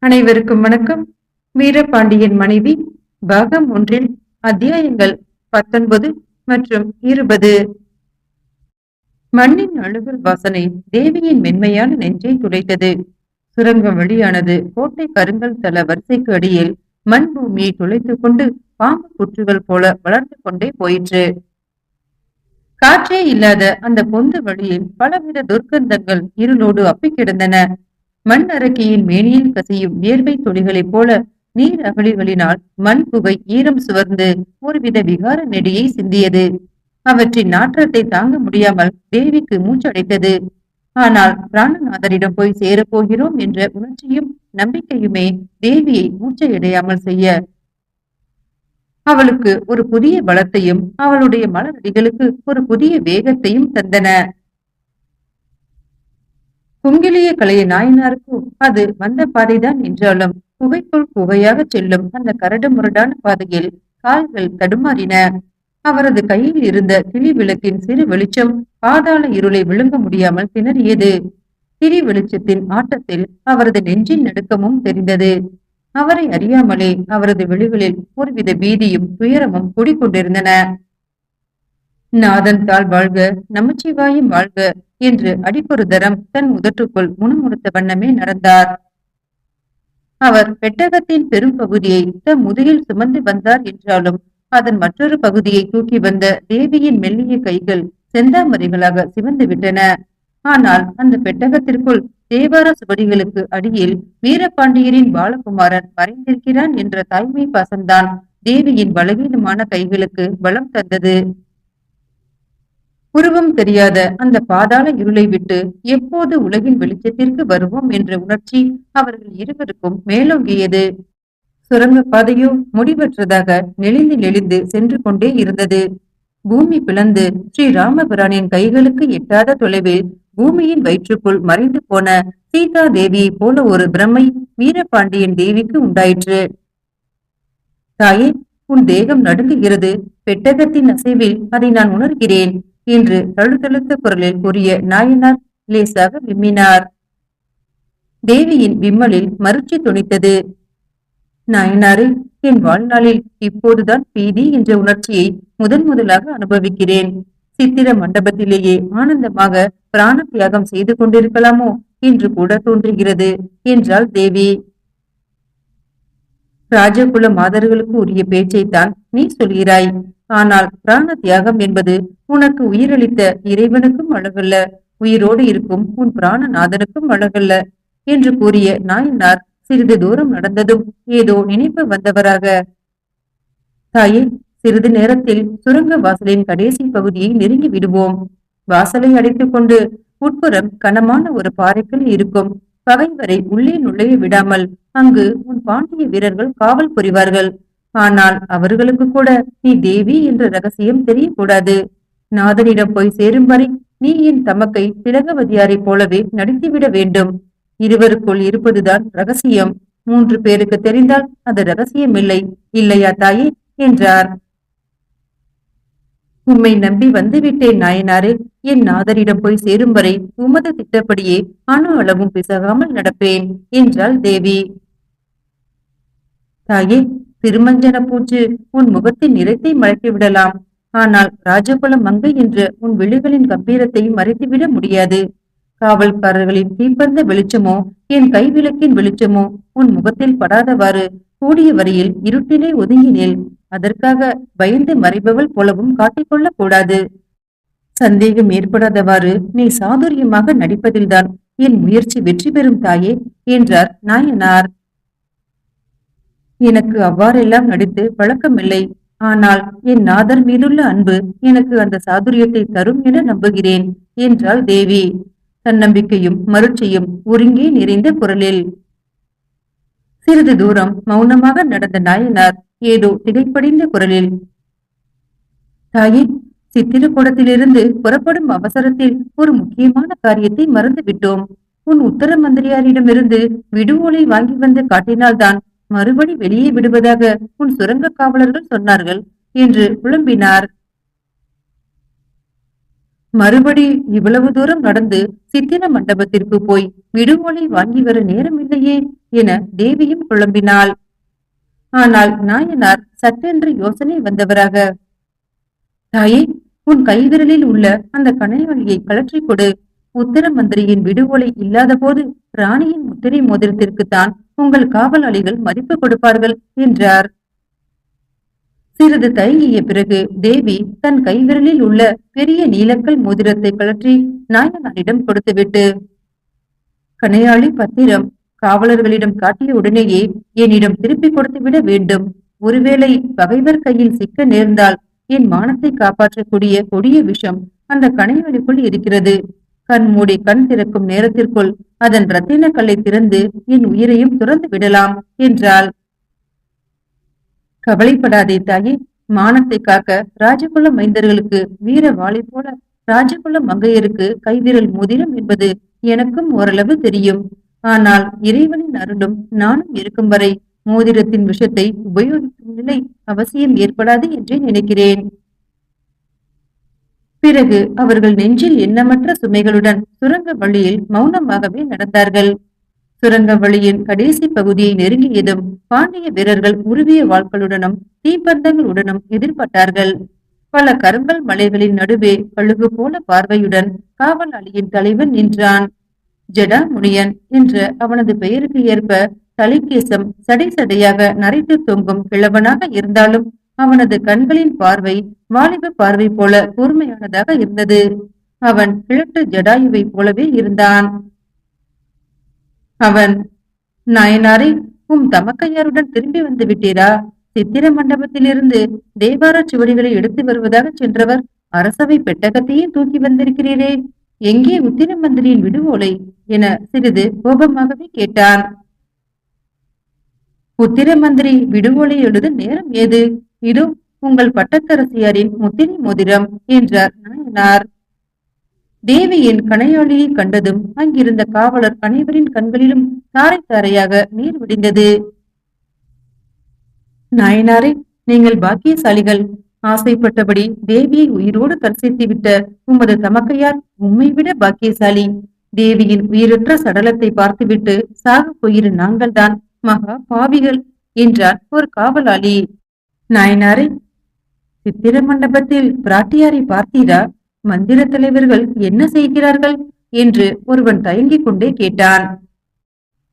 அனைவருக்கும் வணக்கம். வீரபாண்டியன் மனைவி பாகம் 1 அத்தியாயங்கள் 19 மற்றும் 20. மண்ணின் அழுகல் வாசனை தேவியின் மென்மையான நெஞ்சை துளைத்தது. சுரங்கம் வெளியானது. கோட்டை கருங்கல் தள வரிசைக்கு அடியில் மண் பூமியை துளைத்துக் கொண்டு பாம்பு புற்றுகள் போல வளர்ந்து கொண்டே போயிற்று. காற்றே இல்லாத அந்த பொந்து வழியில் பலவித துர்க்கந்தங்கள் இருளோடு அப்பி கிடந்தன. மண் அரக்கியின் மேனியில் கசியும் வியர்வை துளிகளைப் போல நீர் அகழிகளினால் மண் புகை ஈரம் சுவர்ந்து ஒருவித விகார நெடியை சிந்தியது. அவற்றின் நாற்றத்தை தாங்க முடியாமல் தேவிக்கு மூச்சடைத்தது. ஆனால் பிராணநாதரிடம் போய் சேரப்போகிறோம் என்ற உணர்ச்சியும் நம்பிக்கையுமே தேவியை மூச்சையடையாமல் செய்ய அவளுக்கு ஒரு புதிய பலத்தையும் அவளுடைய மலரடிகளுக்கு ஒரு புதிய வேகத்தையும் தந்தன. குங்கிலிய கலைய நாயனாருக்கும் அது வந்த பாதைதான் என்றாலும் குகைக்குள் குகையாக செல்லும் அந்த கரடு முரடான பாதையில் கால்கள் தடுமாறின. அவரது கையில் இருந்த திரி விளக்கின் சிறு வெளிச்சம் பாதாள இருளை விழுங்க முடியாமல் திணறியது. திரி வெளிச்சத்தின் ஆட்டத்தில் அவரது நெஞ்சின் நடுக்கமும் தெரிந்தது. அவரை அறியாமலே அவரது விழிகளில் ஒருவித பீதியும் துயரமும் குடிக்கொண்டிருந்தன. நாதன் தாள் வாழ்க, நமச்சிவாயும் வாழ்க என்று அடிக்கொரு தரம் தன் உதட்டுக்குள் முணுமுணுத்த வண்ணமே நடந்தார். அவர் பெட்டகத்தின் பெரும் பகுதியை தம் முதுகில் சுமந்து வந்தார் என்றாலும் அதன் மற்றொரு பகுதியை தூக்கி வந்த தேவியின் மெல்லிய கைகள் செந்தாமரைகளாக சிவந்து விட்டன. ஆனால் அந்த பெட்டகத்திற்குள் தேவார சுவடிகளுக்கு அடியில் வீரபாண்டியரின் பாலகுமாரன் மறைந்திருக்கிறான் என்ற தாய்மை பாசம்தான் தேவியின் பலவீனமான கைகளுக்கு பலம் தந்தது. உருவம் தெரியாத அந்த பாதாள இருளை விட்டு எப்போது உலகின் வெளிச்சத்திற்கு வருவோம் என்ற உணர்ச்சி அவர்கள் இருவருக்கும் மேலோங்கியது. சுரங்க பாதையோ முடிவற்றதாக நெளிந்து நெளிந்து சென்று கொண்டே இருந்தது. பூமி பிளந்து ஸ்ரீ ராமபிரானின் கைகளுக்கு எட்டாத தொலைவில் பூமியின் வயிற்றுக்குள் மறைந்து போன சீதா தேவியை போல ஒரு பிரமை வீரபாண்டியன் தேவிக்கு உண்டாயிற்று. தாயே, உன் தேகம் நடுங்குகிறது. பெட்டகத்தின் அசைவில் அதை நான் உணர்கிறேன் என்று தழுதழுத்த குரலில் கூறிய நாயனார் லேசாக விம்மினார். தேவியின் விம்மலில் மறுச்சி துணித்தது. நாயனாரே, என் வாழ்நாளில் இப்போதுதான் பீதி என்ற உணர்ச்சியை முதலாக அனுபவிக்கிறேன். சித்திர மண்டபத்திலேயே ஆனந்தமாக பிராண தியாகம் செய்து கொண்டிருக்கலாமோ என்று கூட தோன்றுகிறது என்றாள் தேவி. ராஜகுல மாதர்களுக்கு உரிய பேச்சைத்தான் நீ சொல்கிறாய். ஆனால் பிராண தியாகம் என்பது உனக்கு உயிரளித்த இறைவனுக்கும் அழகல்ல, உயிரோடு இருக்கும் உன் பிராணநாதனுக்கும் அழகல்ல என்று கூறிய நாயனார் சிறிது தூரம் நடந்ததும் ஏதோ நினைப்பு வந்தவராக, தாயே, சிறிது நேரத்தில் சுரங்க வாசலின் கடைசி பகுதியை நெருங்கி விடுவோம். வாசலை அடைத்துக் கொண்டு உட்புறம் கனமான ஒரு பாறைக்குள் இருக்கும் பகைவரை உள்ளே நுழைய விடாமல் அங்கு உன் பாண்டிய வீரர்கள் காவல் புரிவார்கள். ஆனால் அவர்களுக்கு கூட நீ தேவி என்ற ரகசியம் தெரியக்கூடாது. நாதனிடம் போய் சேரும் வரை நீ என் தமக்கை திலகவதியாரை போலவே நடித்துவிட வேண்டும். இருவருக்குள் இருப்பதுதான் ரகசியம். 3 பேருக்கு தெரிந்தால் அது ரகசியம் இல்லை, இல்லையா தாயே என்றார். உம்மை நம்பி வந்துவிட்டேன் நாயனாரே. என் நாதரிடம் போய் சேரும் வரை உமது திட்டப்படியே அணு அளவும் பிசகாமல் நடப்பேன் என்றாள் தேவி. தாயே, திருமஞ்சன பூச்சு உன் முகத்தின் நிறத்தை மறைத்து விடலாம். ஆனால் ராஜகுல மங்கை என்ற உன் விழிகளின் கம்பீரத்தை மறைத்துவிட முடியாது. காவல்காரர்களின் தீப்பந்த வெளிச்சமோ என் கைவிளக்கின் வெளிச்சமோ உன் முகத்தில் படாதவாறு கூடிய வரையில் இருட்டிலே ஒதுங்கினேன். அதற்காக பயந்து மறைபவள் போலவும் காட்டிக்கொள்ளக் கூடாது. சந்தேகம் ஏற்படாதவாறு நீ சாதுரியமாக நடிப்பதில்தான் என் முயற்சி வெற்றி பெறும் தாயே என்றார் நாயனார். எனக்கு அவ்வாறெல்லாம் நடித்து பழக்கமில்லை. ஆனால் என் நாதர் மீதுள்ள அன்பு எனக்கு அந்த சாதுரியத்தை தரும் என நம்புகிறேன் என்றாள் தேவி தன்னம்பிக்கையும் மருட்சியும் ஒருங்கே நிறைந்த குரலில். சிறிது தூரம் மௌனமாக நடந்த நாயனார் ஏதோ திகைப்படைந்த குரலில், தாயே, சித்திரக்கூடத்திலிருந்து புறப்படும் அவசரத்தில் ஒரு முக்கியமான காரியத்தை மறந்து விட்டோம். உன் உத்தர மந்திரியாரிடமிருந்து விடுவோலை வாங்கி வந்து காட்டினால்தான் மறுபடி வெளியே விடுவதாக உன் சுரங்க காவலர்கள் சொன்னார்கள் என்று புலம்பினார். மறுபடி இவ்வளவு தூரம் நடந்து சித்திர மண்டபத்திற்கு போய் விடுவோலை வாங்கி வர நேரம் இல்லையே என தேவியும் குழம்பினாள். ஆனால் நாயனார் சட்டென்று யோசனை வந்தவராக, தாயே, உன் கைவிரலில் உள்ள அந்த கணையாளியை கழற்றி கொடு. உத்தர மந்திரியின் விடுகொலை இல்லாத போது ராணியின் முத்திரை மோதிரத்திற்குத்தான் உங்கள் காவலாளிகள் மதிப்பு கொடுப்பார்கள் என்றார். சிறிது தயங்கிய பிறகு தேவி தன் கைவிரலில் உள்ள பெரிய நீலக்கல் மோதிரத்தை கழற்றி நாயனாரிடம் கொடுத்துவிட்டு, கணையாளி பத்திரம் காவலர்களிடம் காட்டிய உடனேயே என்னிடம் திருப்பி கொடுத்து விட வேண்டும். ஒருவேளை பகைவர் கையில் சிக்க நேர்ந்தால் என் மானத்தை காப்பாற்றக்கூடிய கொடிய விஷம் அந்த கணையாளிக்குள் இருக்கிறது. கண் மூடி கண் திறக்கும் நேரத்திற்குள் அதன் ரத்தின கல்லை திறந்து என் உயிரையும் துறந்து விடலாம் என்றாள். கவலைப்படாதே தாயே, மானத்தை காக்க ராஜகுல மைந்தர்களுக்கு வீர வாளை போல ராஜகுல மங்கையருக்கு கைவிரல் மோதிரம் என்பது எனக்கும் ஓரளவு தெரியும். ஆனால் இறைவனின் அருளும் நானும் இருக்கும் வரை மோதிரத்தின் விஷத்தை உபயோகிக்கும் நிலை அவசியம் ஏற்படாது என்றே நினைக்கிறேன். பிறகு அவர்கள் நெஞ்சில் எண்ணமற்ற சுமைகளுடன் சுரங்க வழியில் மௌனமாகவே நடந்தார்கள். சுரங்க வழியின் கடைசி பகுதியை நெருங்கியதும் பாண்டிய வீரர்கள் உருவிய வாள்களுடனும் தீப்பந்தங்களுடனும் எதிர்பட்டார்கள். பல கருங்கல் மலைகளின் நடுவே கழுகு போல பார்வையுடன் காவலாளியின் தலைவன் நின்றான். ஜடாமுனியன் என்ற அவனது பெயருக்கு ஏற்ப தலைக்கேசம் சடை சடையாக நரைத்து தொங்கும் கிழவனாக இருந்தாலும் அவனது கண்களின் பார்வை வாலிப பார்வை போல கூர்மையானதாக இருந்தது. அவன் கிழட்டு ஜடாயுவை போலவே இருந்தான். அவன், நாயனாரே, தமக்கையாருடன் திரும்பி வந்து விட்டீரா? சித்திர மண்டபத்திலிருந்து தேவார சுவடிகளை எடுத்து வருவதாக சென்றவர் அரசவை பெட்டகத்தையே தூக்கி வந்திருக்கிறீரே, எங்கே உத்திர மந்திரியின் விடுவோலை என சிறிது கோபமாகவே கேட்டான். உத்திர மந்திரி விடுவோலை எழுத நேரம் ஏது? இதோ உங்கள் பட்டத்தரசியாரின் முத்திரை மோதிரம் என்றார் நாயனார். தேவியின் கணையாளியை கண்டதும் அங்கிருந்த காவலர் அனைவரின் கண்களிலும் தாரை தாரையாக நீர் விடிந்தது. நாயனாரே, நீங்கள் பாக்கியசாலிகள். ஆசைப்பட்டபடி தேவியை உயிரோடு தரிசித்து விட்ட உமது தமக்கையார் உம்மை விட பாக்கியசாலி. தேவியின் உயிரற்ற சடலத்தை பார்த்துவிட்டு சாக போயிரு நாங்கள்தான் மகா பாவிகள் என்றார் ஒரு காவலாளி. நாயனாரே, சித்திர மண்டபத்தில் பிராட்டியாரை பார்த்தீரா? மந்திர தலைவர்கள் என்ன செய்கிறார்கள் என்று ஒருவன் தயங்கிக் கொண்டே கேட்டான்.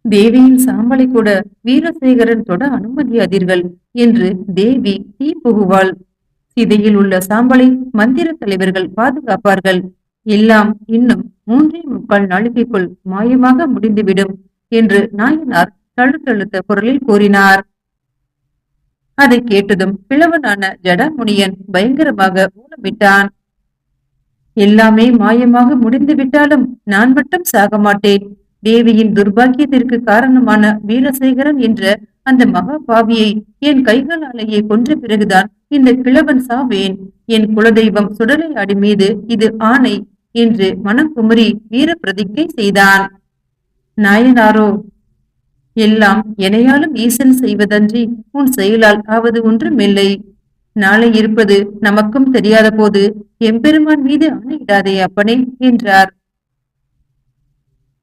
தேவியின் சாம்பலை கூட வீரசேகரன் தொட அனுமதியாதீர்கள் என்று தேவி தீ புகுவாள். சிதையில் உள்ள சாம்பலை மந்திர தலைவர்கள் பாதுகாப்பார்கள். எல்லாம் இன்னும் 3.75 நாளிகைக்குள் மாயமாக முடிந்துவிடும் என்று நாயனார் தழுத்தழுத்த குரலில் கூறினார். அதை கேட்டதும் கிழவனான ஜடாமுனியன் பயங்கரமாக ஊனமிட்டான். எல்லாமே மாயமாக முடிந்து விட்டாலும் நான் மட்டும் சாக மாட்டேன். தேவியின் துர்பாக்கியத்திற்கு காரணமான வீரசேகரன் என்ற அந்த மகா பாவியை என் கைகளாலேயே கொன்ற பிறகுதான் இந்த கிழவன் சாவேன். என் குலதெய்வம் சுடலையாடி மீது இது ஆணை என்று மனக்குமுறி வீர பிரதிஜை செய்தான். நாயனாரோ, எல்லாம் எனையாலும் ஈசன் செய்வதன்றி உன் செயலால் ஆவது ஒன்றுமில்லை. நாளை இருப்பது நமக்கும் தெரியாத போது எம்பெருமான் மீது ஆணையிடாதே அப்பனே என்றார்.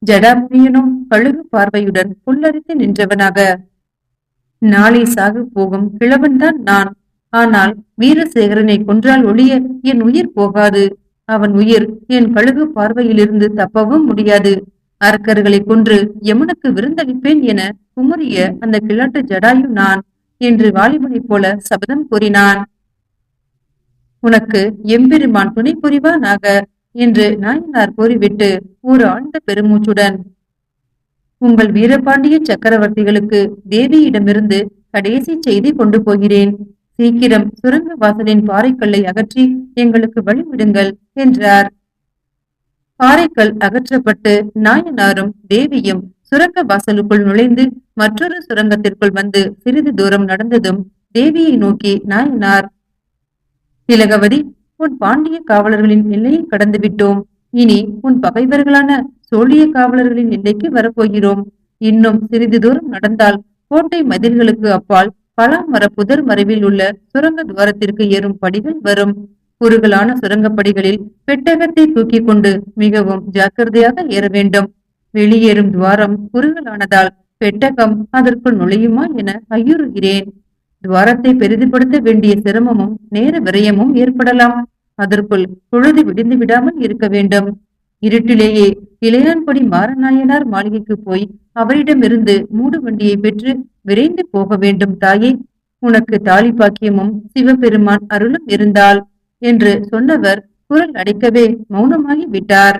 ஜடாமுனியனும் கழுகு பார்வையுடன் புல்லரித்து நின்றவனாக, நாளை சாக போகும் கிழவன்தான் நான். ஆனால் வீரசேகரனை கொன்றால் ஒழிய என் உயிர் போகாது. அவன் உயிர் என் கழுகு பார்வையிலிருந்து தப்பவும் முடியாது. அரக்கர்களை கொன்று யமுனுக்கு விருந்தளிப்பேன் என குமுறிய அந்த கிழட்டு ஜடாயு நான் என்று வாலிபனை போல சபதம் கூறினான். உனக்கு எம்பெருமான் துணை புரிவானாக என்று நாயனார் கூறிவிட்டு ஒரு ஆழ்ந்த பெருமூச்சுடன், உங்கள் வீரபாண்டிய சக்கரவர்த்திகளுக்கு தேவியிடமிருந்து கடைசி செய்தி கொண்டு போகிறேன். சீக்கிரம் சுரங்க வாசலின் பாறைக்கல்லை அகற்றி எங்களுக்கு வழிவிடுங்கள் என்றார். பாறைக்கல் அகற்றப்பட்டு நாயனாரும் தேவியும் சுரங்க வாசலுக்குள் நுழைந்து மற்றொரு சுரங்கத்திற்குள் வந்து சிறிது தூரம் நடந்ததும் தேவியை நோக்கி நாயனார், திலகவதி, உன் பாண்டிய காவலர்களின் எல்லையை கடந்து விட்டோம். இனி உன் பகைவர்களான சோழிய காவலர்களின் எல்லைக்கு வரப்போகிறோம். இன்னும் சிறிது தூரம் நடந்தால் கோட்டை மதில்களுக்கு அப்பால் பலாமர புதர் மறைவில் உள்ள சுரங்க துவாரத்திற்கு ஏறும் படிகள் வரும். குறுகலான சுரங்கப்படிகளில் பெட்டகத்தை தூக்கி கொண்டு மிகவும் ஜாக்கிரதையாக ஏற வேண்டும். வெளியேறும் துவாரம் குறுகலானதால் பெட்டகம் அதற்குள் நுழையுமா என ஐயுறுகிறேன். துவாரத்தை பெரிதுபடுத்த வேண்டிய சிரமமும் நேர விரயமும் ஏற்படலாம். அதற்குள் பொழுது விடிந்து விடாமல் இருக்க வேண்டும். இருட்டிலேயே இளையான்குடி மாரநாயனார் மாளிகைக்கு போய் அவரிடமிருந்து மூடு வண்டியை பெற்று விரைந்து போக வேண்டும் தாயே. உனக்கு தாலி பாக்கியமும் சிவபெருமான் அருளும் இருந்தால் என்று சொன்னவர் குரல் அடைக்கவே மௌனமாகி விட்டார்.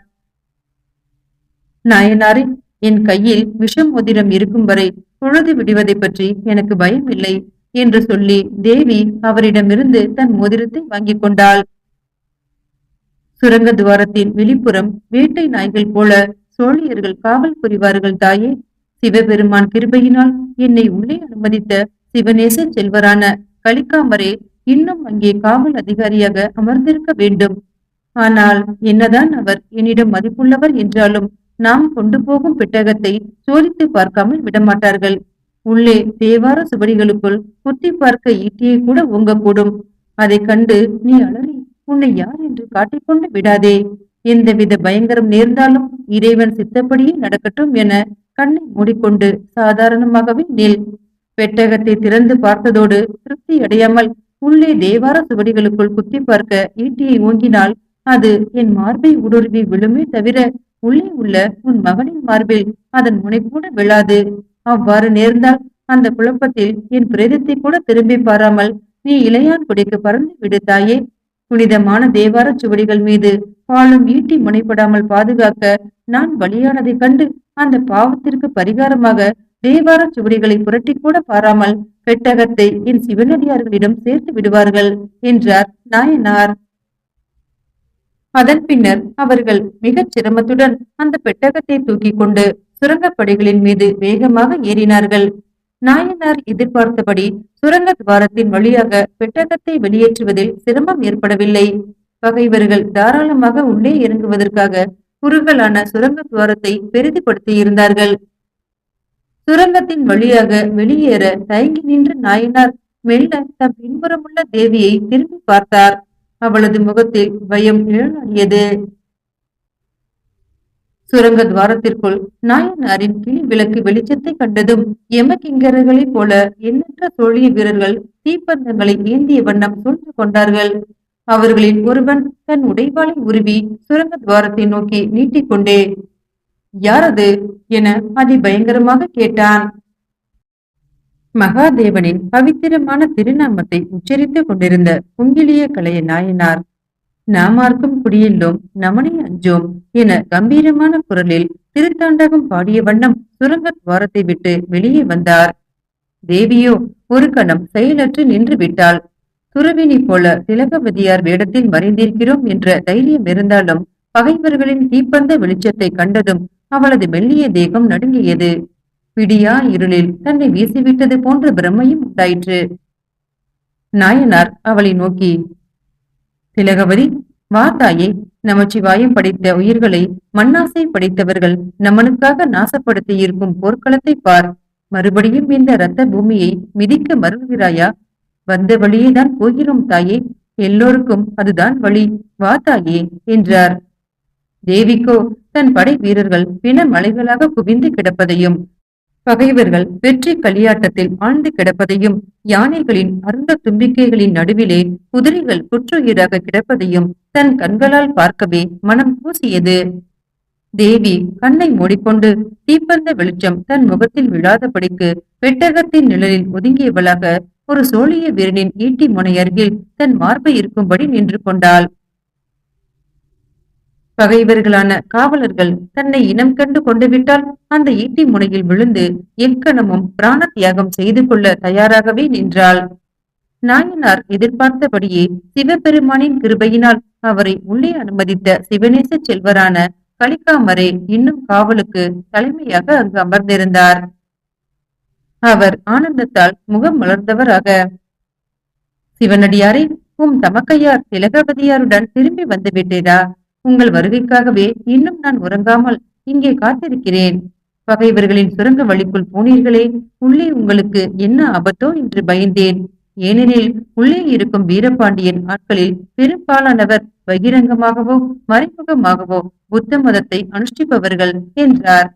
நாயனாரே, என் கையில் விஷம் மோதிரம் இருக்கும் வரை பொழுது விடுவதை பற்றி எனக்கு பயம் இல்லை என்று சொல்லி தேவி அவரிடமிருந்து தன் மோதிரத்தை வாங்கிக் கொண்டாள். சுரங்க துவாரத்தின் வெளிப்புறம் வேட்டை நாய்கள் போல சோழியர்கள் காவல் புரிவார்கள் தாயே. சிவபெருமான் கிருபையினால் என்னை உள்ளே அனுமதித்த சிவநேச செல்வரான கலிக்காமரே இன்னும் அங்கே காவல் அதிகாரியாக அமர்ந்திருக்க வேண்டும். ஆனால் என்னதான் அவர் என்னிடம் மதிப்புள்ளவர் என்றாலும் நாம் கொண்டு போகும் பெட்டகத்தை சோதித்து பார்க்காமல் விடமாட்டார்கள். உள்ளே தேவார சுவடிகளுக்குள் குத்தி பார்க்க ஈட்டியை கூட ஓங்கக்கூடும். அதை கண்டு நீ அலறி உன்னை யார் என்று காட்டிக்கொண்டு விடாதே. எந்தவித பயங்கரம் நேர்ந்தாலும் இறைவன் சித்தப்படியே நடக்கட்டும் என கண்ணை மூடிக்கொண்டு சாதாரணமாகவே நில். பெட்டகத்தை திறந்து பார்த்ததோடு திருப்தி அடையாமல் உள்ளே தேவார சுவடிகளுக்குள் குத்தி பார்க்க ஈட்டியை ஓங்கினால் அது என் மார்பை ஊடுருவி விழுமே தவிர உள்ளே உள்ள உன் மகனின் மார்பில் அதன் முனை கூட விழாது. அவ்வாறு நேர்ந்தால் அந்த குழப்பத்தில் என் பிரேதத்தை கூட திரும்பி பாராமல் நீ இளையான்குடிக்கு பறந்து விடு தாயே. புனிதமான தேவார சுவடிகள் மீது பாலும் ஈட்டி முனைப்படாமல் பாதுகாக்க நான் பலியானதைக் கண்டு அந்த பாவத்திற்கு பரிகாரமாக தேவார சுவடிகளை புரட்டி கூட பாராமல் பெட்டகத்தை என் சிவனடியார்களிடம் சேர்த்து விடுவார்கள் என்றார் நாயனார். அதன் பின்னர் அவர்கள் மிகச் சிரமத்துடன் அந்த பெட்டகத்தை தூக்கி கொண்டு சுரங்கப்படைகளின் மீது வேகமாக ஏறினார்கள். நாயனார் எதிர்பார்த்தபடி சுரங்க துவாரத்தின் வழியாக பெட்டகத்தை வெளியேற்றுவதில் சிரமம் ஏற்படவில்லை. பகைவர்கள் தாராளமாக உள்ளே இறங்குவதற்காக குறுகலான சுரங்க துவாரத்தை பெரிதுபடுத்தி இருந்தார்கள். சுரங்கத்தின் வழியாக வெளியேற தயங்கி நின்ற நாயனார் மெல்ல தம் பின்புறமுள்ள தேவியை திரும்பி பார்த்தார். அவளது முகத்தில் பயம் நிழலாடியது. சுரங்க துவாரத்திற்குள் நாயனாரின் கிளி விளக்கு வெளிச்சத்தை கண்டதும் யமகிங்கர்களைப் போல எண்ணற்ற சோழிய வீரர்கள் தீப்பந்தங்களை ஏந்திய வண்ணம் சூழ்ந்து கொண்டார்கள். அவர்களில் ஒருவன் தன் உடைவாளை உருவி சுரங்க துவாரத்தை நோக்கி நீட்டிக்கொண்டே யாரது என அதிபயங்கரமாக கேட்டான். மகாதேவனின் பவித்திரமான திருநாமத்தை உச்சரித்துக் கொண்டிருந்த குங்கிலிய கலைய நாயனார் நாமார்க்கும் குடியெல்லோம் நமனை அஞ்சோம் என கம்பீரமான குரலில் திருத்தாண்டகம் பாடிய வண்ணம் சுரங்க துவாரத்தை விட்டு வெளியே வந்தார். தேவியோ ஒரு கணம் செயலற்று நின்று விட்டாள். துறவினி போல திலகவதியார் வேடத்தில் மறைந்திருக்கிறோம் என்ற தைரியம் இருந்தாலும் பகைவர்களின் தீப்பந்த வெளிச்சத்தை கண்டதும் அவளது மெல்லிய தேகம் நடுங்கியது. பிடியா இருளில் தன்னை வீசிவிட்டது போன்ற பிரமையும் உண்டாயிற்று. நாயனார் அவளை நோக்கி, திலகவதி, வா தாயே, நமச்சிவாயம் படைத்த உயிர்களை மண்ணாசை படைத்தவர்கள் நமனுக்காக நாசப்படுத்தி இருக்கும் போர்க்களத்தை பார். மறுபடியும் இந்த இரத்த பூமியை மிதிக்க மறுகிறாயா? வந்த வழியே தான் போகிறோம் தாயே, எல்லோருக்கும் அதுதான் வழி, வா தாயே என்றார். தேவிக்கோ தன் படை வீரர்கள் பிண மலைகளாக குவிந்து கிடப்பதையும் பகைவர்கள் வெற்றி களியாட்டத்தில் ஆழ்ந்து கிடப்பதையும் யானைகளின் அருந்த தும்பிக்கைகளின் நடுவிலே குதிரைகள் குற்றுயிராக கிடப்பதையும் தன் கண்களால் பார்க்கவே மனம் கூசியது. தேவி கண்ணை மூடிக்கொண்டு தீப்பந்த வெளிச்சம் தன் முகத்தில் விழாதபடிக்கு பெட்டகத்தின் நிழலில் ஒதுங்கியவளாக ஒரு சோழிய வீரனின் ஈட்டி முனை அருகில் தன் மார்பை இருக்கும்படி நின்று கொண்டாள். பகைவர்களான காவலர்கள் தன்னை இனம் கண்டு கொண்டு விட்டால் அந்த ஈட்டி முனையில் விழுந்து எக்கணமும் பிராண தியாகம் செய்து கொள்ள தயாராகவே நின்றாள். நாயனார் எதிர்பார்த்தபடியே சிவபெருமானின் கிருபையினால் அவரை உள்ளே அனுமதித்த சிவநேச செல்வரான கலிக்காமரே இன்னும் காவலுக்கு தலைமையாக அங்கு அமர்ந்திருந்தார். அவர் ஆனந்தத்தால் முகம் மலர்ந்தவராக, சிவனடியாரே, தமக்கையார் திலகவதியாருடன் திரும்பி வந்து விட்டேரா? உங்கள் வருகைக்காகவே இன்னும் நான் உறங்காமல் இங்கே காத்திருக்கிறேன். பகைவர்களின் சுரங்க வழிக்குள் போனீர்களே, உள்ளே உங்களுக்கு என்ன ஆபத்தோ என்று பயந்தேன். ஏனெனில் உள்ளே இருக்கும் வீரபாண்டியன் ஆட்களில் பெரும்பாலானவர் பகிரங்கமாகவோ மறைமுகமாகவோ புத்த மதத்தை அனுஷ்டிப்பவர்கள் என்றார்.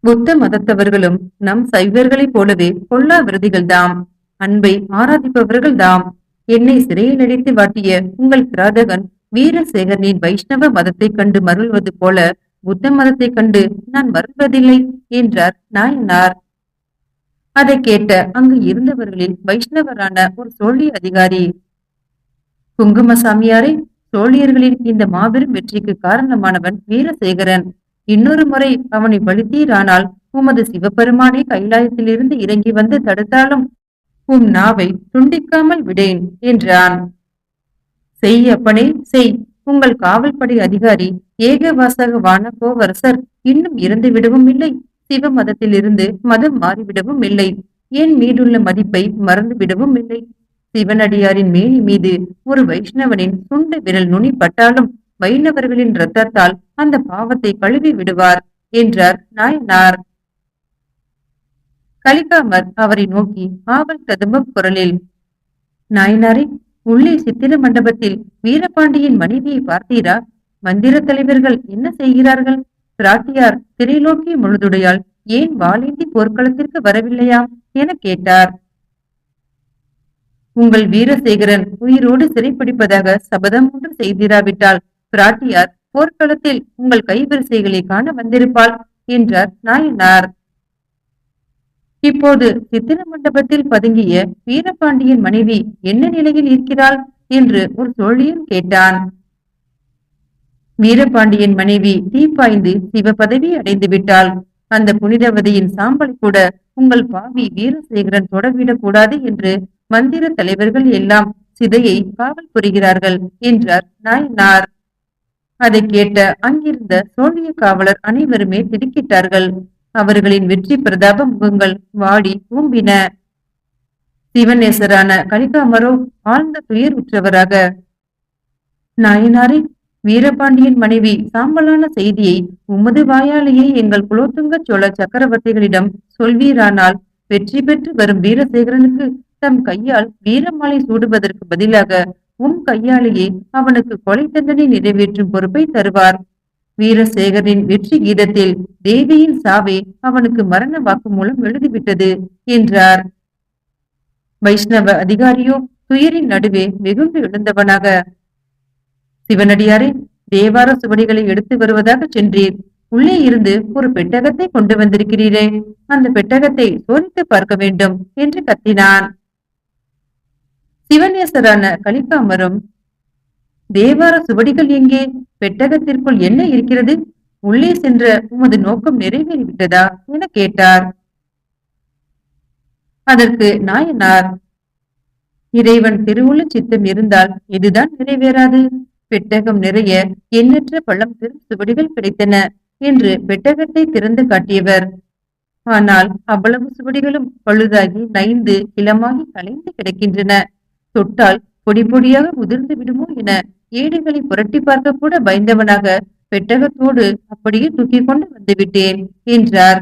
புத்த மதத்தவர்களும் நம் சைவர்களைப் போலவே பொல்லா விரதிகள்தாம். அன்பை ஆராதிப்பவர்கள் தாம். என்னை சிறையில் அடைத்து வாட்டிய உங்கள் கிராதகன் வீரசேகரனின் வைஷ்ணவ மதத்தைக் கண்டு மருள்வது போல புத்த மதத்தைக் கண்டு நான் மருள்வதில்லை என்றார் நாயனார். அதை கேட்ட அங்கு இருந்தவர்களில் வைஷ்ணவரான ஒரு சோழிய அதிகாரி, குங்குமசாமியாரே, சோழியர்களின் இந்த மாபெரும் வெற்றிக்கு காரணமானவன் வீரசேகரன். இன்னொரு முறை அவனை வலித்தீரானால் உமது சிவபெருமானே கைலாயத்திலிருந்து இறங்கி வந்து தடுத்தாலும் உம் நாவை துண்டிக்காமல் விடேன் என்றான். செய் அப்பனே செய். உங்கள் காவல்படை அதிகாரி ஏகவாசகவான கோவரசர் இன்னும் இறந்து விடவும் இல்லை, சிவ மதத்திலிருந்து மதம் மாறிவிடவும் இல்லை, என் மீதுள்ள மதிப்பை மறந்து விடவும் இல்லை. சிவனடியாரின் மேனி மீது ஒரு வைஷ்ணவனின் சுண்டு விரல் நுனி பட்டாலும் வைணவர்களின் இரத்தத்தால் அந்த பாவத்தை கழுவி விடுவார் என்றார் நாயனார். கலிகாமர் அவரை நோக்கி ஆவல் ததும்பும் குரலில், நாயனாரே, உள்ளே சித்திர மண்டபத்தில் வீரபாண்டியின் மனைவியை பார்த்தீரா? மந்திர தலைவர்கள் என்ன செய்கிறார்கள்? பிராட்டியார் திரைலோக்கிய முழுதுடையால் ஏன் வாளேந்தி போர்க்களத்திற்கு வரவில்லையாம் என கேட்டார். உங்கள் வீரசேகரன் உயிரோடு சிறைப்பிடிப்பதாக சபதம் ஒன்று செய்திராவிட்டால் பிராட்டியார் போர்க்களத்தில் உங்கள் கைவரிசைகளை காண வந்திருப்பாள் என்றார் நாயனார். இப்போது சித்திர மண்டபத்தில் பதுங்கிய வீரபாண்டியன் மனைவி என்ன நிலையில் இருக்கிறாள் என்று ஒரு சோழியன் கேட்டான். வீரபாண்டியன் மனைவி தீப்பாய்ந்து சிவ பதவி அடைந்து விட்டாள். அந்த புனிதவதியின் சாம்பலை கூட உங்கள் பாவி வீரசேகரன் தொடவிடக் கூடாது என்று மந்திர தலைவர்கள் எல்லாம் சிதையை காவல் புரிகிறார்கள் என்றார் நாயனார். அதை கேட்ட அங்கிருந்த சோழிய காவலர் அனைவருமே திடுக்கிட்டார்கள். அவர்களின் வெற்றி பிரதாப முகங்கள் வாடி ஊம்பின. சிவநேசரான கலிகாமரோ ஆழ்ந்த துயர் உற்றவராக, நாயனாரே, வீரபாண்டியன் மனைவி சாம்பலான செய்தியை உமது வாயாலேயே எங்கள் குலோத்துங்க சோழ சக்கரவர்த்திகளிடம் சொல்வீரானால் வெற்றி பெற்று வரும் வீரசேகரனுக்கு தம் கையால் வீரமாலை சூடுவதற்கு பதிலாக கையாலேயே அவனுக்கு கொலை தண்டனை நிறைவேற்றும் பொறுப்பை தருவார். வீரசேகரின் வெற்றி கீதத்தில் தேவியின் சாவே அவனுக்கு மரண வாக்கு மூலம் எழுதிவிட்டது என்றார். வைஷ்ணவ அதிகாரியோ துயரின் நடுவே வெகுண்டு எழுந்தவனாக, சிவனடியாரே, தேவார சுவடிகளை எடுத்து வருவதாக சென்றீர். உள்ளே இருந்து ஒரு பெட்டகத்தை கொண்டு வந்திருக்கிறீரே, அந்த பெட்டகத்தை சோதித்து பார்க்க வேண்டும் என்று கத்தினான். சிவநேசரான கலிகாமரும், தேவார சுவடிகள் எங்கே? பெட்டகத்திற்குள் என்ன இருக்கிறது? உள்ளே சென்ற உமது நோக்கம் நிறைவேறிவிட்டதா என கேட்டார். அதற்கு நாயனார், இறைவன் திருவுள்ள சித்தம் இருந்தால் இதுதான் நிறைவேறாது. பெட்டகம் நிறைய எண்ணற்ற பழம் பெரும் சுவடிகள் கிடைத்தன என்று பெட்டகத்தை திறந்து காட்டியவர். ஆனால் அவ்வளவு சுவடிகளும் பழுதாகி நைந்து கிளமாகி கலைந்து கிடக்கின்றன. தொட்டால் பொடி பொடியாக உதிர்ந்து விடுமோ என ஏடுகளை புரட்டி பார்க்க கூட பயந்தவனாக பெட்டகத்தோடு அப்படியே தூக்கி கொண்டு வந்துவிட்டேன் என்றார்.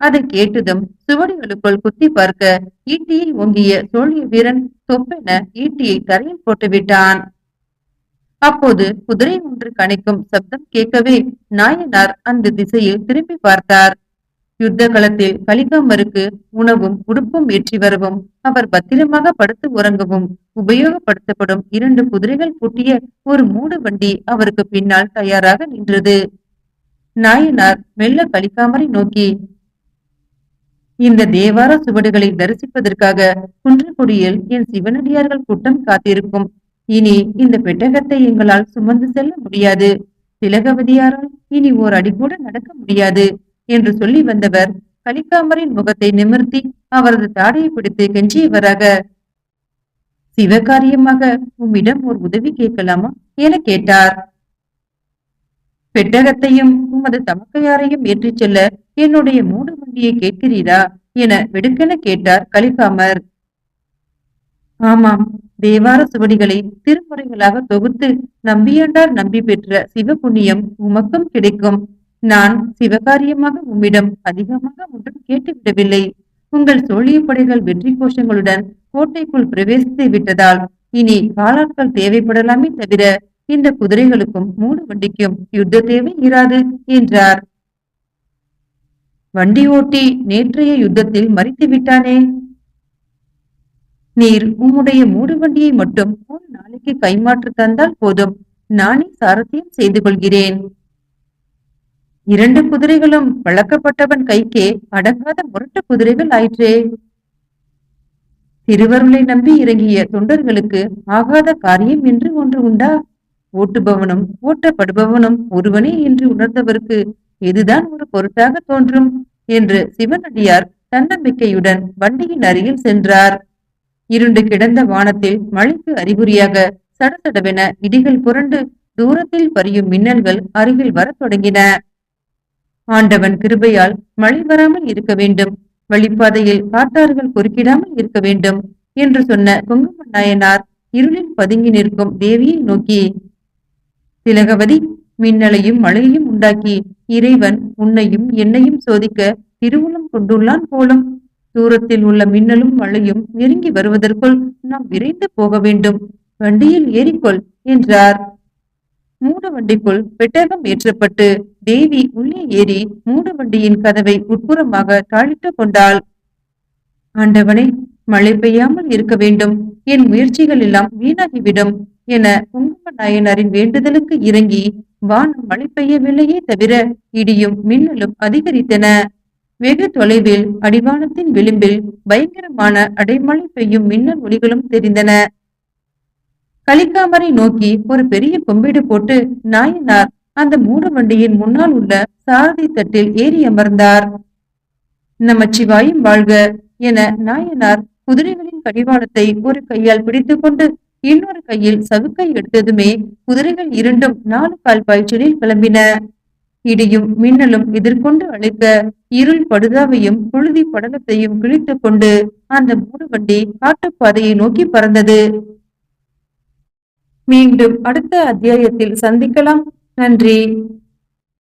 அதை கேட்டதும் சுவடிகளுக்குள் குத்தி பார்க்க ஈட்டியை ஓங்கிய சோழிய வீரன் தொப்பென ஈட்டியை தரையில் போட்டு விட்டான். அப்போது குதிரை ஒன்று கணைக்கும் சப்தம் கேட்கவே நாயனார் அந்த திசையில் திரும்பி பார்த்தார். யுத்த களத்தில் கலிகாமருக்கு உணவும் உடுப்பும் ஏற்றி வரவும் அவர் பத்திரமாக படுத்து உறங்கவும் உபயோகப்படுத்தப்படும் 2 குதிரைகள் பூட்டிய ஒரு மூடு வண்டி அவருக்கு பின்னால் தயாராக நின்றது. நாயனார் மெல்ல கலிகாமரை நோக்கி, இந்த தேவார சுவடுகளை தரிசிப்பதற்காக குன்றக்குடியில் என் சிவனடியார்கள் கூட்டம் காத்திருக்கும். இனி இந்த பெட்டகத்தை எங்களால் சுமந்து செல்ல முடியாது. திலகவதியாரால் இனி ஓர் அடி கூட நடக்க முடியாது என்று சொல்லி வந்தவர் கலிகாமரின் முகத்தை நிமிர்த்தி அவரது தாடையை பிடித்து கெஞ்சியவராக, சிவகாரியமாக உம்மிடம் ஒரு உதவி கேட்கலாமா என கேட்டார். பெட்டகத்தையும் உமது தமக்கையாரையும் ஏற்றிச் செல்ல என்னுடைய மூடு வண்டியை கேட்கிறீரா என வெடுக்கென கேட்டார் கலிகாமர். ஆமாம், தேவார சுவடிகளை திருமுறைகளாக தொகுத்து நம்பியாண்டார் நம்பி பெற்ற சிவ புண்ணியம் உமக்கும் கிடைக்கும். நான் சிவகாரியமாக உம்மிடம் அதிகமாக ஒன்றும் கேட்டுவிடவில்லை. உங்கள் சோழிய படைகள் வெற்றி கோஷங்களுடன் கோட்டைக்குள் பிரவேசித்து விட்டதால் இனி காலாட்கள் தேவைப்படலாமே தவிர இந்த குதிரைகளுக்கும் மூடு வண்டிக்கும் யுத்த தேவை இராது என்றார். வண்டி ஓட்டி நேற்றைய யுத்தத்தில் மறித்து விட்டானே. நீர் உம்முடைய மூடு வண்டியை மட்டும் ஒரு நாளைக்கு கைமாற்று தந்தால் போதும், நானே சாரத்தியம் செய்து கொள்கிறேன். 2 குதிரைகளும் பழக்கப்பட்டவன் கைக்கே அடங்காத முரட்டு குதிரைகள் ஆயிற்றே. திருவருளை நம்பி இறங்கிய தொண்டர்களுக்கு ஆகாத காரியம் என்று ஒன்று உண்டா? ஓட்டுபவனும் ஓட்டப்படுபவனும் ஒருவனே என்று உணர்ந்தவருக்கு எதுதான் ஒரு பொருட்டாக தோன்றும் என்று சிவனடியார் தன்னம்பிக்கையுடன் வண்டியின் அருகில் சென்றார். இருண்டு கிடந்த வானத்தில் மழைக்கு அறிகுறியாக சடசடவென இடிகள் புரண்டு தூரத்தில் பறியும் மின்னல்கள் அருகில் வரத் தொடங்கின. ஆண்டவன் கிருபையால் மழை வராமல் இருக்க வேண்டும், வழிப்பாதையில் காட்டாறுகள் குறுக்கிடாமல் இருக்க வேண்டும் என்று சொன்ன குங்கும நாயனார் இருளில் பதுங்கி நிற்கும் தேவியை நோக்கி, திலகவதி, மின்னலையும் மழையையும் உண்டாக்கி இறைவன் உன்னையும் என்னையும் சோதிக்க திருவுளம் கொண்டுள்ளான் போலும். தூரத்தில் உள்ள மின்னலும் மழையும் நெருங்கி வருவதற்குள் நாம் விரைந்து போக வேண்டும். வண்டியில் ஏறிக்கொள் என்றார். மூடு வண்டிக்குள் பெட்டகம் ஏற்றப்பட்டு தேவி உள்ளே ஏறி மூடு வண்டியின் கதவை உட்புறமாக தாழிட்டுக் கொண்டாள். ஆண்டவனை, மழை பெய்யாமல் இருக்க வேண்டும், என் முயற்சிகள் எல்லாம் வீணாகிவிடும் என குங்கும நாயனாரின் வேண்டுதலுக்கு இறங்கி வானம் மழை பெய்யவில்லையே தவிர இடியும் மின்னலும் அதிகரித்தன. வெகு தொலைவில் அடிவானத்தின் விளிம்பில் பயங்கரமான அடைமழை பெய்யும் மின்னல் ஒளிகளும் தெரிந்தன. கலிக்காமரை நோக்கி ஒரு பெரிய கும்பிடு போட்டு நாயனார் அந்த மூடு வண்டியின் முன்னால் உள்ள சாரதி தட்டில் ஏறி அமர்ந்தார். நமச்சிவாயும் வாழ்க என நாயனார் குதிரைகளின் கடிவாளத்தை ஒரு கையால் பிடித்துக் கொண்டு இன்னொரு கையில் சவுக்கை எடுத்ததுமே குதிரைகள் இரண்டும் 4 கால் பாய்ச்சலில் கிளம்பின. இடியும் மின்னலும் எதிர்கொண்டு அழைக்க இருள் படுதாவையும் புழுதி படலத்தையும் கிழித்துக் கொண்டு அந்த மூடு வண்டி காட்டுப்பாதையை நோக்கி பறந்தது. மீண்டும் அடுத்த அத்தியாயத்தில் சந்திக்கலாம். நன்றி.